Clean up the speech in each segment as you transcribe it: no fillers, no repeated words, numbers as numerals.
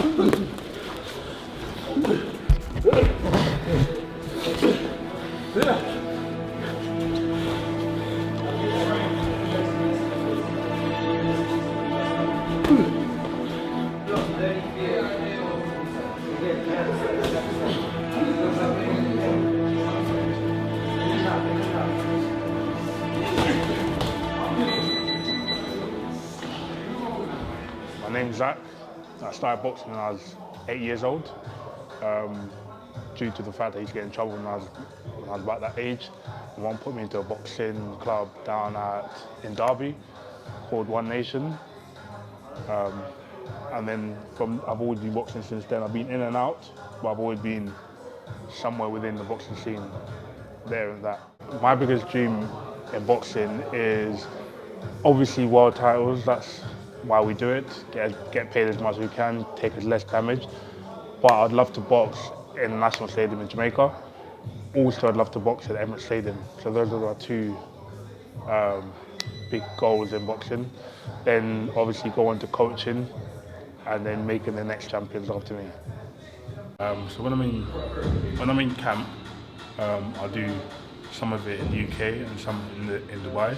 My name's Zach. I started boxing when I was 8 years old. Due to the fact that I used to get in trouble when I was about that age. My mum put me into a boxing club down in Derby called One Nation. And then I've always been boxing since then. I've been in and out, but I've always been somewhere within the boxing scene, there and that. My biggest dream in boxing is obviously world titles. That's why we do it. Get paid as much as we can, take as less damage. But I'd love to box in the National Stadium in Jamaica. Also, I'd love to box at Emirates Stadium. So those are our two big goals in boxing. Then obviously go on to coaching and then making the next champions after me. So when I'm in camp, I'll do some of it in the UK and some in Dubai.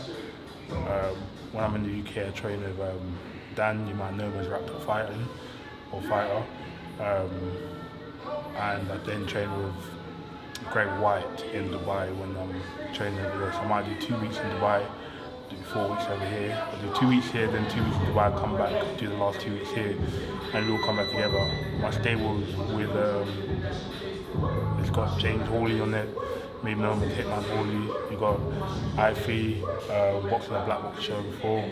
When I'm in the UK, I train with Dan, you might know him as Raptor Fighter. And I then train with Greg White in Dubai when I'm training over there. So I might do 2 weeks in Dubai, do 4 weeks over here. I do 2 weeks here, then 2 weeks in Dubai, come back, do the last 2 weeks here, and we'll come back together. My stable's with, it's got James Hawley on it, maybe known as Hitman Hawley. You've got Ify, boxing a Black Box show before.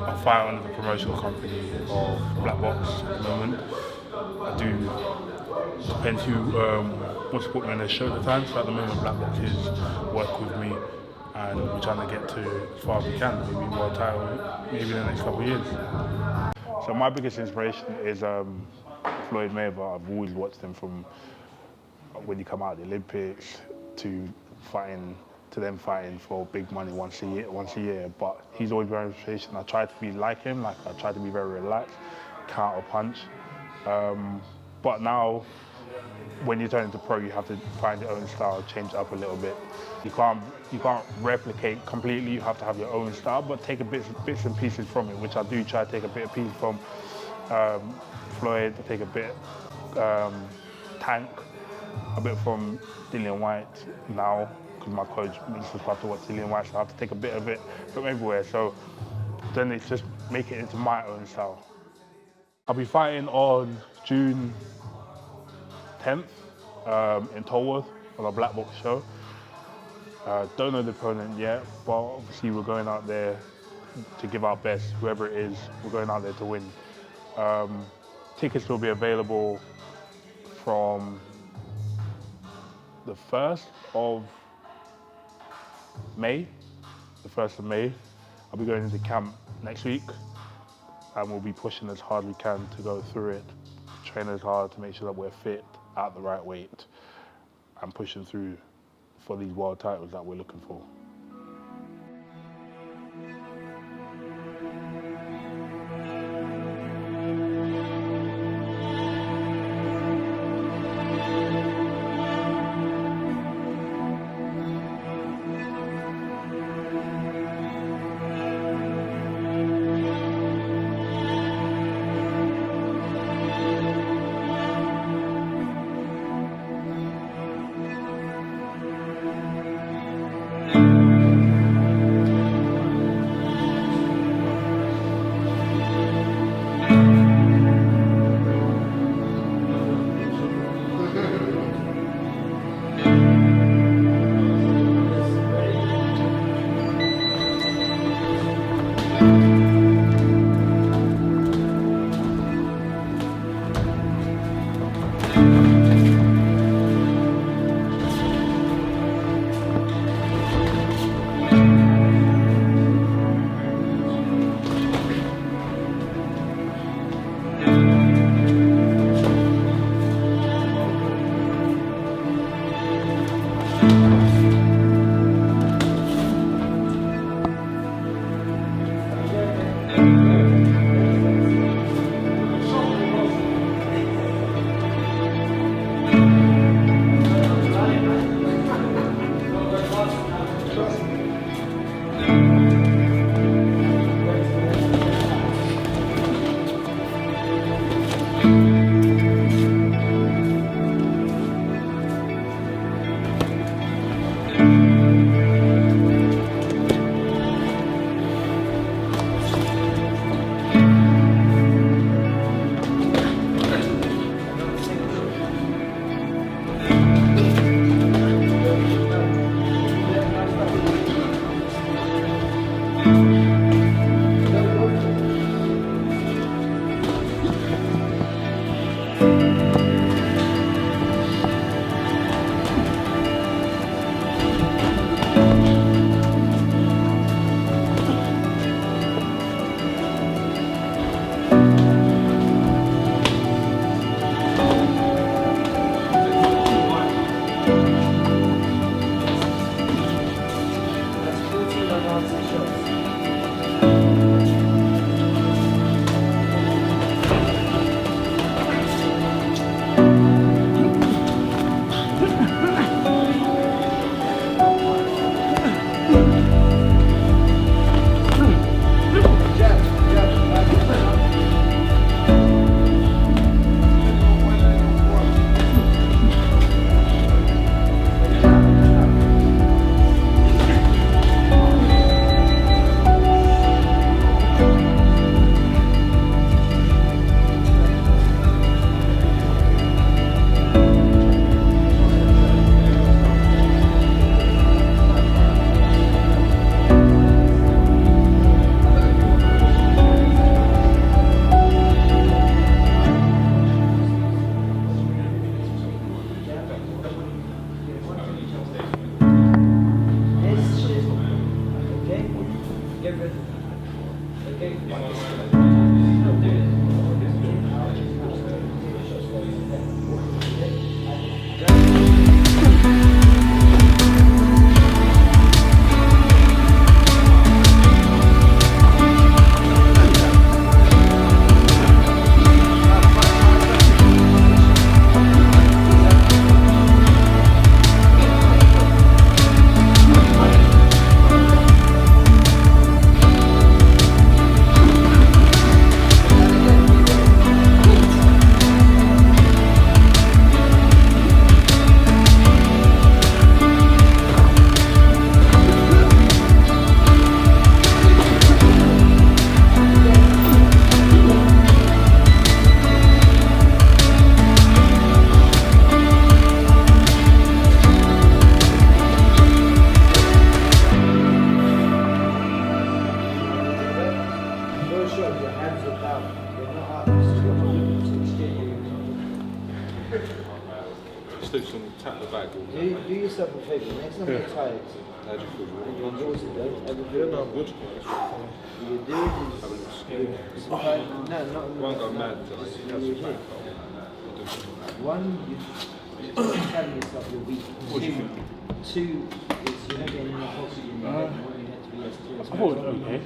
I fight under the promotional company of Black Box at the moment. I do, depends who wants to put me on their show at the time. So at the moment, Black Box is work with me, and we're trying to get to as far as we can, maybe world title, maybe in the next couple of years. So my biggest inspiration is Floyd Mayweather. I've always watched him from when you come out of the Olympics to them fighting for big money once a year. But he's always very inspirational. I try to be like him. I try to be very relaxed, counter punch. But now, when you turn into pro, you have to find your own style, change it up a little bit. You can't replicate completely. You have to have your own style, but take a bits and pieces from it, which I do try to take a bit of pieces from Floyd. I take a bit Tank, a bit from Dillian White now, because my coach makes us have to watch Dillian White, so I have to take a bit of it from everywhere. So then it's just make it into my own style. I'll be fighting on June 10th in Tolworth on a Black Box show. Don't know the opponent yet, but obviously we're going out there to give our best, whoever it is, we're going out there to win. Tickets will be available from the 1st of May. I'll be going into camp next week, and we'll be pushing as hard as we can to go through it, train as hard to make sure that we're fit at the right weight and pushing through for these world titles that we're looking for. Tap the bag. Do yourself a favour, next time you're tired, How do you feel? and you're exhausted, everything Yeah, no, I'm good. you're doing is no, not Won't go mad until I have some back. One, you're telling yourself you're weak. What do you think? Two is you're not getting enough oxygen in your head and what you had to be as clear as I thought it was okay.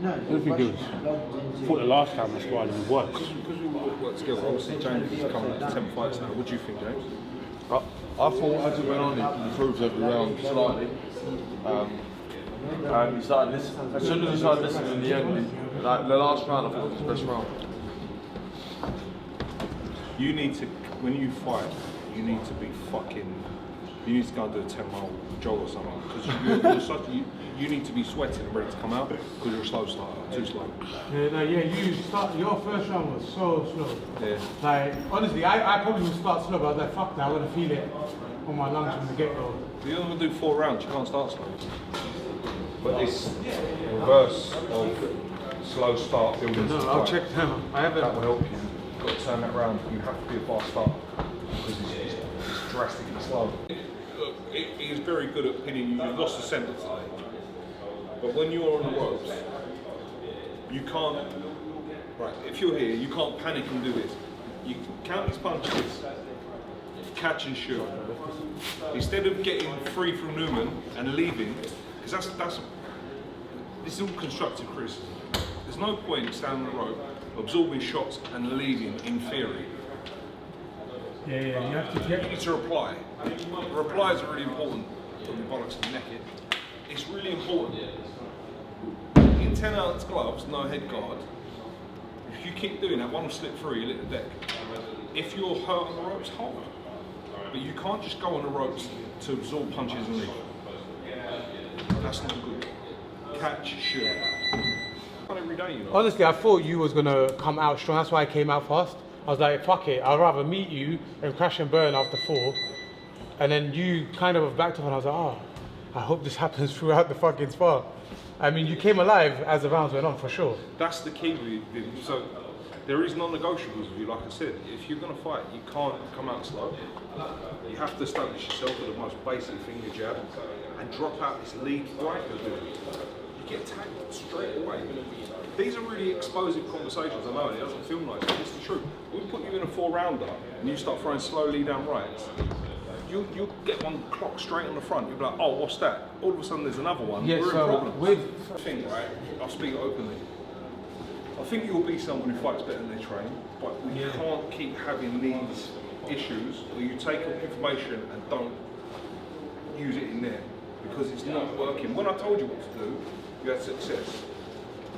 No, I don't think it was. I thought the last time I squad was worse. Because we work together, obviously James is coming up to 10 fights now. What do you think, James? I thought as it went on, he improved every round slightly. And he started listening. As soon as he started listening in the end, like the last round, I thought was his best round. You need to, when you fight, you need to be fucking, you need to go and do a 10-mile jog or something. Because you need to be sweating and ready to come out because you're a slow starter, too slow. Your first round was so slow. Yeah. Like, honestly, I probably would start slow, but I was like, fuck that, I want to feel it on my lungs from the get-go. You're going to do 4 rounds, you can't start slow. But it's the reverse of slow start building to I'll fight. check them. I haven't. That will help you. You've got to turn that round. You have to be a fast starter because it's drastically slow. He is very good at pinning you. You've lost the centre today. But when you're on the ropes, you can't, right, if you're here, you can't panic and do this. You count his punches, catch and shoot. Instead of getting free from Newman and leaving, because this is all constructive criticism. There's no point standing on the rope, absorbing shots and leaving in theory. Yeah, you have to You need to reply. Replies are really important from the bollocks and neck it. It's really important. In 10-ounce gloves, no head guard, If you keep doing that, one will slip through, you lick the deck. If you're hurt on the ropes, hold. But you can't just go on the ropes to absorb punches and leave. That's not good. Catch, shoot. Not every day, you know. Honestly, I thought you was gonna come out strong. That's why I came out fast. I was like, fuck it. I'd rather meet you and crash and burn after 4. And then you kind of backed off, and I was like, oh, I hope this happens throughout the fucking spar. I mean, you came alive as the rounds went on, for sure. That's the key with you. So there is non-negotiables with you. Like I said, if you're going to fight, you can't come out slow. You have to establish yourself with the most basic finger jab and drop out this lead right you're doing. You get tagged straight away. These are really explosive conversations. I know it doesn't feel nice, but it's the truth. We put you in a 4-rounder and you start throwing slowly down rights. You'll get one clock straight on the front. You'll be like, oh, what's that? All of a sudden there's another one. Yeah, We're so in problems. with I think, right, I'll speak openly. I think you'll be someone who fights better than they train, but we can't keep having these issues where you take information and don't use it in there because it's not working. When I told you what to do, you had success.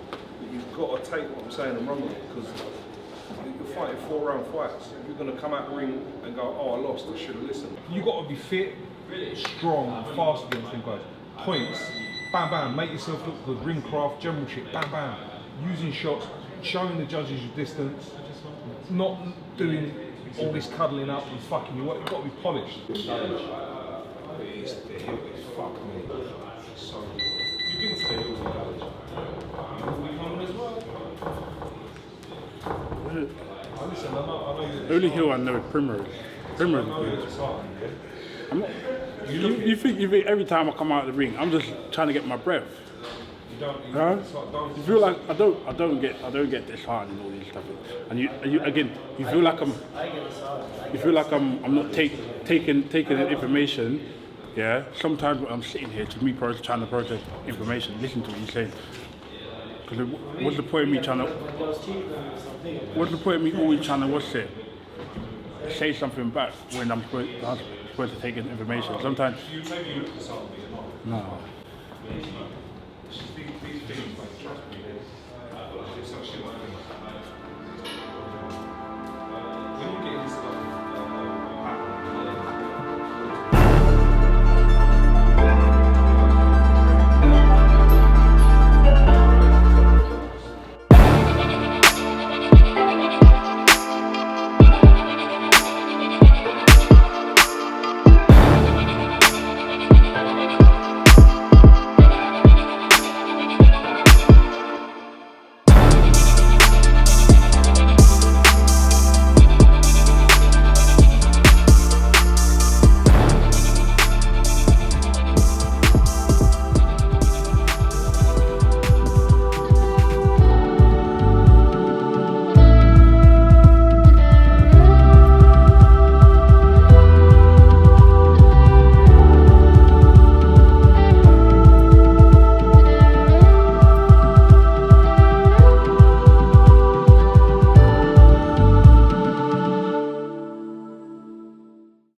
But you've got to take what I'm saying and run with it because you're fighting 4-round fights. You're going to come out the ring and go, oh, I lost, I should have listened. You've got to be fit, strong, and fast against them guys. Points, bam, bam, make yourself look good, ring craft, general shit, bam, bam. Using shots, showing the judges your distance, not doing all this cuddling up and fucking you. You've got to be polished. It's the hill, it's fuck me. It's so good. You've been to the hills in college. You coming as well? Listen, I know The only hill I know is Primrose. Primrose is good. I'm not, you think every time I come out of the ring, I'm just trying to get my breath. You feel like I don't get disheartened and all this stuff. And you feel like I'm not taking the information. Yeah. Sometimes when I'm sitting here, to me, trying to process information, listen to what you're saying. Because what's the point of me trying to? What's the point of me always trying to what's it? Say something back when I'm supposed to take in information. Sometimes. No. these things, like, trust me,